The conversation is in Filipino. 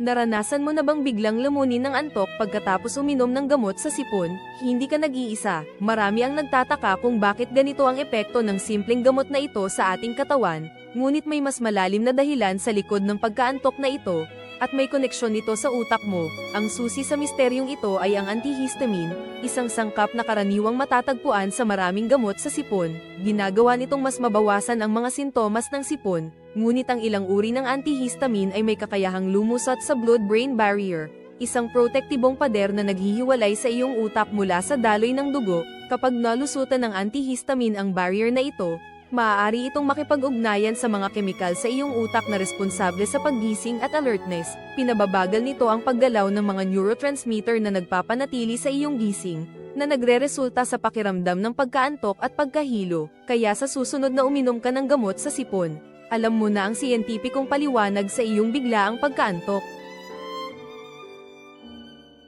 Naranasan mo na bang biglang lamunin ng antok pagkatapos uminom ng gamot sa sipon? Hindi ka nag-iisa. Marami ang nagtataka kung bakit ganito ang epekto ng simpleng gamot na ito sa ating katawan, ngunit may mas malalim na dahilan sa likod ng pagkaantok na ito, at may koneksyon nito sa utak mo. Ang susi sa misteryong ito ay ang antihistamine, isang sangkap na karaniwang matatagpuan sa maraming gamot sa sipon. Ginagawa nitong mas mabawasan ang mga sintomas ng sipon, ngunit ang ilang uri ng antihistamine ay may kakayahang lumusot sa blood-brain barrier, isang protektibong pader na naghihiwalay sa iyong utak mula sa daloy ng dugo. Kapag nalusutan ng antihistamine ang barrier na ito, maaari itong makipag-ugnayan sa mga kemikal sa iyong utak na responsable sa paggising at alertness. Pinababagal nito ang paggalaw ng mga neurotransmitter na nagpapanatili sa iyong gising, na nagreresulta sa pakiramdam ng pagkaantok at pagkahilo. Kaya sa susunod na uminom ka ng gamot sa sipon, alam mo na ang siyentipikong paliwanag sa iyong biglaang pagkaantok.